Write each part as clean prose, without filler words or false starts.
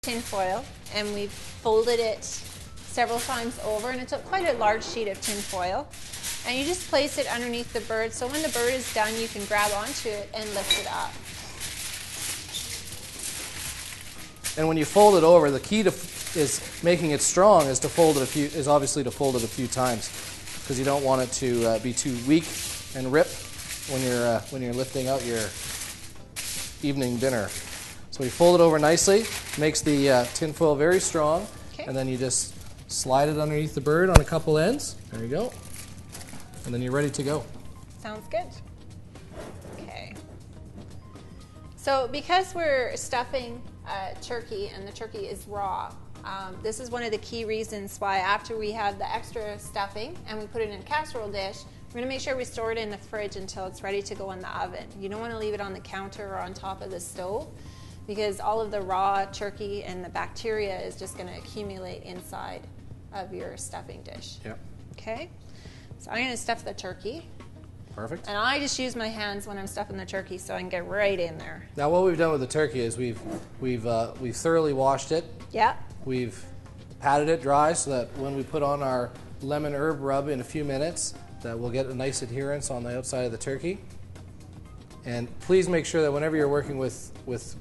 tin foil and we've folded it several times over, and it's quite a large sheet of tin foil. And you just place it underneath the bird, so when the bird is done, you can grab onto it and lift it up. And when you fold it over, the key to is making it strong is obviously to fold it a few times, because you don't want it to be too weak and rip when you're lifting out your evening dinner. So we fold it over nicely, makes the tin foil very strong, and then you just slide it underneath the bird on a couple ends. There you go. And then you're ready to go. Sounds good. Okay. So because we're stuffing turkey and the turkey is raw, this is one of the key reasons why after we have the extra stuffing and we put it in a casserole dish, we're going to make sure we store it in the fridge until it's ready to go in the oven. You don't want to leave it on the counter or on top of the stove, because all of the raw turkey and the bacteria is just going to accumulate inside of your stuffing dish. Yep. Okay. So I'm going to stuff the turkey. Perfect. And I just use my hands when I'm stuffing the turkey so I can get right in there. Now what we've done with the turkey is we've thoroughly washed it. Yeah. We've patted it dry so that when we put on our lemon herb rub in a few minutes, that we'll get a nice adherence on the outside of the turkey. And please make sure that whenever you're working with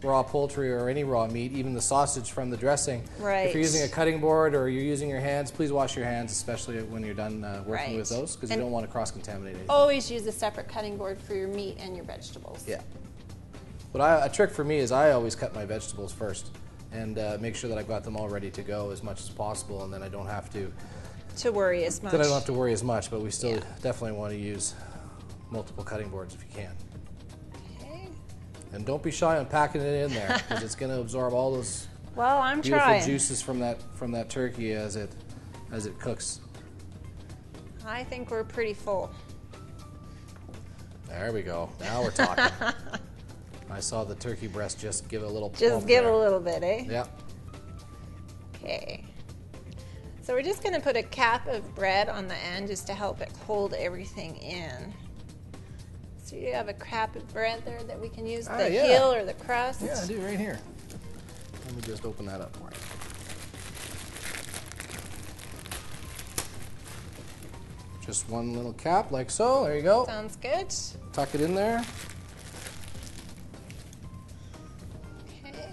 raw poultry or any raw meat, even the sausage from the dressing, if you're using a cutting board or you're using your hands, please wash your hands, especially when you're done working with those, because you don't want to cross-contaminate anything. Always use a separate cutting board for your meat and your vegetables. Yeah. But a trick for me is I always cut my vegetables first and make sure that I've got them all ready to go as much as possible, and then I don't have to worry as much. Then I don't have to worry as much, but we still definitely want to use multiple cutting boards if you can. And don't be shy on packing it in there, because it's going to absorb all those beautiful juices from that turkey as it cooks. I think we're pretty full. There we go. Now we're talking. I saw the turkey breast just give it a little plump. Just give it a little bit, eh? Yeah. Okay. So we're just going to put a cap of bread on the end just to help it hold everything in. So you have a cap of bread there that we can use, the heel or the crust? Yeah, I do right here. Let me just open that up for you. Just one little cap like so. There you go. Sounds good. Tuck it in there. Okay.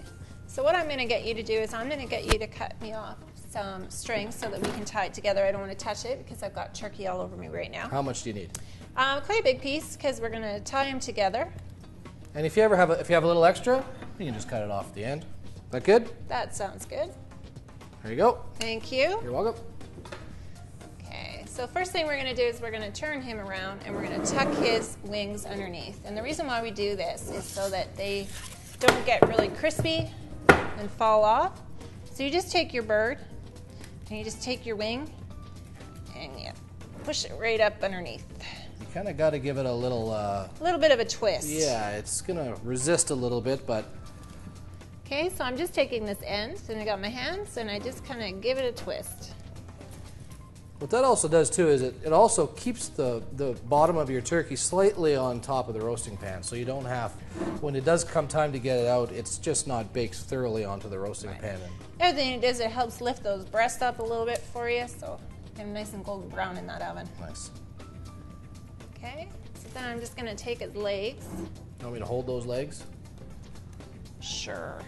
So what I'm going to get you to do is I'm going to get you to cut me off some string so that we can tie it together. I don't want to touch it because I've got turkey all over me right now. How much do you need? Quite a big piece, because we're going to tie them together. And if you have a little extra, you can just cut it off at the end. Is that good? That sounds good. There you go. Thank you. You're welcome. Okay, so first thing we're going to do is we're going to turn him around and we're going to tuck his wings underneath. And the reason why we do this is so that they don't get really crispy and fall off. So you just take your bird and you just take your wing and you push it right up underneath. You kind of got to give it a little bit of a twist. Yeah, it's going to resist a little bit, but... Okay, so I'm just taking this end, and I got my hands, and I just kind of give it a twist. What that also does, too, is it also keeps the bottom of your turkey slightly on top of the roasting pan, so you don't have... When it does come time to get it out, it's just not baked thoroughly onto the roasting pan. The other thing it does, it helps lift those breasts up a little bit for you, so get them nice and golden brown in that oven. Nice. Okay, so then I'm just going to take his legs. You want me to hold those legs? Sure.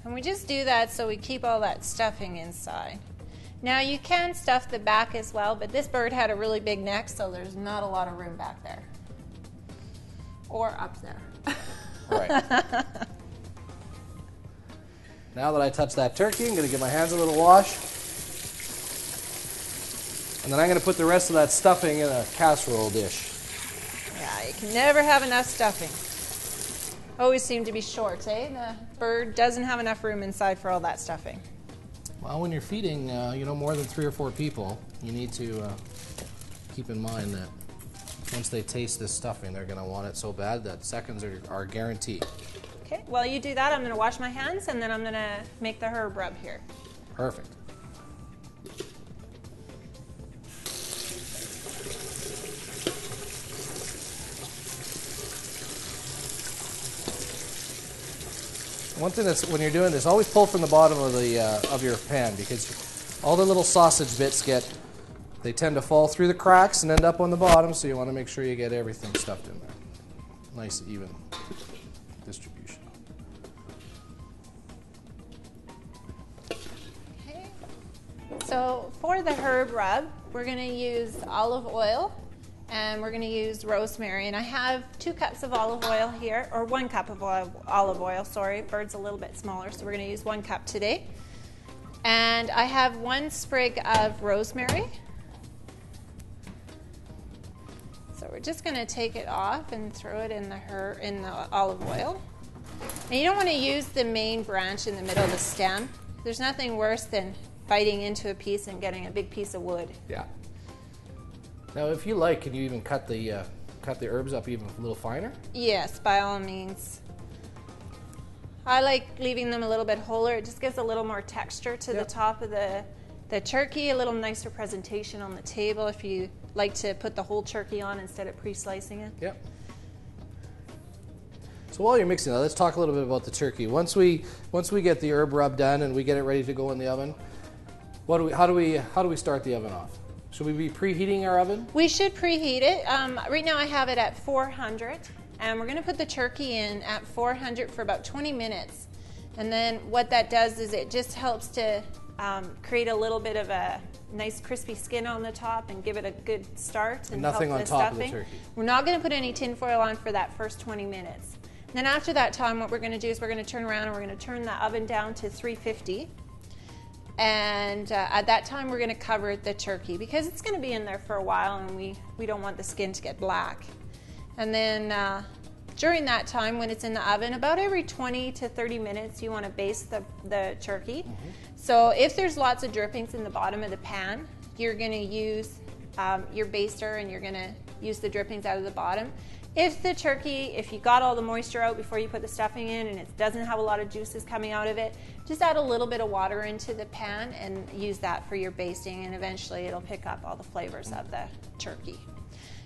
And we just do that so we keep all that stuffing inside. Now you can stuff the back as well, but this bird had a really big neck, so there's not a lot of room back there. Or up there. Right. Now that I touched that turkey, I'm going to give my hands a little wash. And then I'm going to put the rest of that stuffing in a casserole dish. Yeah, you can never have enough stuffing. Always seem to be short, eh? The bird doesn't have enough room inside for all that stuffing. Well, when you're feeding, more than 3 or 4 people, you need to keep in mind that once they taste this stuffing, they're going to want it so bad that seconds are guaranteed. Okay, while you do that, I'm going to wash my hands and then I'm going to make the herb rub here. Perfect. One thing that's when you're doing this, always pull from the bottom of your pan, because all the little sausage bits they tend to fall through the cracks and end up on the bottom. So you want to make sure you get everything stuffed in there. Nice even distribution. Okay. So for the herb rub, we're going to use olive oil. And we're going to use rosemary, and I have 2 cups of olive oil here, or 1 cup of olive oil, sorry. Bird's a little bit smaller, so we're going to use 1 cup today. And I have 1 sprig of rosemary. So we're just going to take it off and throw it in the olive oil. And you don't want to use the main branch in the middle of the stem. There's nothing worse than biting into a piece and getting a big piece of wood. Yeah. Now, if you like, can you even cut the herbs up even a little finer? Yes, by all means. I like leaving them a little bit wholer. It just gives a little more texture to the top of the turkey, a little nicer presentation on the table if you like to put the whole turkey on instead of pre-slicing it. Yep. So while you're mixing that, let's talk a little bit about the turkey. Once we get the herb rub done and we get it ready to go in the oven, how do we start the oven off? Should we be preheating our oven? We should preheat it. Right now I have it at 400, and we're going to put the turkey in at 400 for about 20 minutes. And then what that does is it just helps to create a little bit of a nice crispy skin on the top and give it a good start. And nothing help on the top stuffing. of the turkey. We're not going to put any tin foil on for that first 20 minutes. And then after that time, what we're going to do is we're going to turn around and we're going to turn the oven down to 350. And at that time, we're going to cover the turkey because it's going to be in there for a while and we don't want the skin to get black. And then during that time, when it's in the oven, about every 20 to 30 minutes, you want to baste the turkey. Mm-hmm. So if there's lots of drippings in the bottom of the pan, you're going to use your baster and you're going to use the drippings out of the bottom. If you got all the moisture out before you put the stuffing in and it doesn't have a lot of juices coming out of it, just add a little bit of water into the pan and use that for your basting, and eventually it'll pick up all the flavors of the turkey.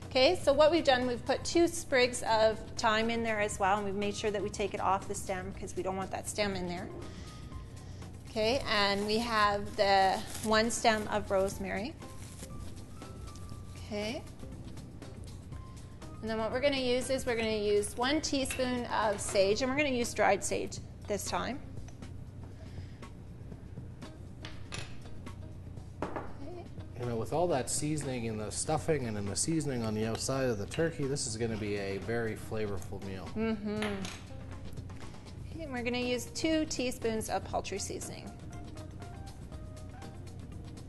Okay, so what we've done, we've put 2 sprigs of thyme in there as well, and we've made sure that we take it off the stem because we don't want that stem in there. Okay, and we have the 1 stem of rosemary. Okay. And then what we're going to use is we're going to use 1 teaspoon of sage, and we're going to use dried sage this time. You know, with all that seasoning and the stuffing and then the seasoning on the outside of the turkey, this is going to be a very flavorful meal. Mm-hmm. Okay, and we're going to use 2 teaspoons of poultry seasoning.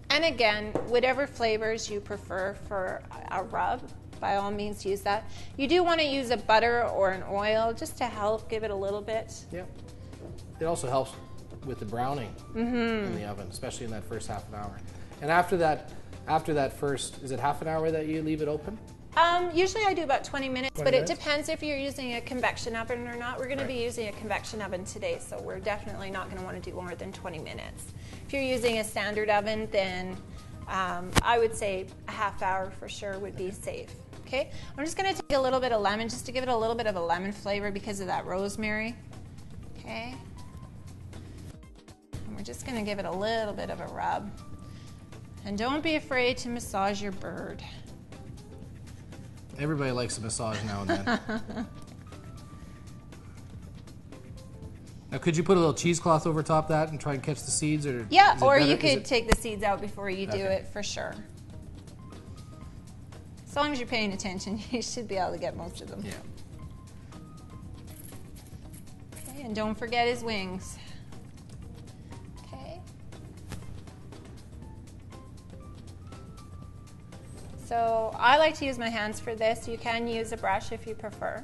And again, whatever flavors you prefer for a rub, by all means use that. You do want to use a butter or an oil just to help give it a little bit. Yep. It also helps with the browning in the oven, especially in that first half an hour. And after that first, is it half an hour that you leave it open? Usually I do about 20 minutes, but it depends if you're using a convection oven or not. We're going to be using a convection oven today, so we're definitely not going to want to do more than 20 minutes. If you're using a standard oven, then I would say a half hour for sure would be safe. Okay, I'm just going to take a little bit of lemon just to give it a little bit of a lemon flavor because of that rosemary. Okay, and we're just going to give it a little bit of a rub. And don't be afraid to massage your bird. Everybody likes a massage now and then. Now, could you put a little cheesecloth over top that and try and catch the seeds? Or yeah, or you could take the seeds out before you do it for sure. As long as you're paying attention, you should be able to get most of them. Yeah. Okay, and don't forget his wings. Okay. So I like to use my hands for this. You can use a brush if you prefer.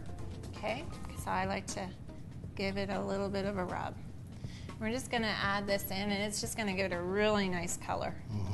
Okay, because I like to give it a little bit of a rub. We're just going to add this in, and it's just going to give it a really nice color. Mm-hmm.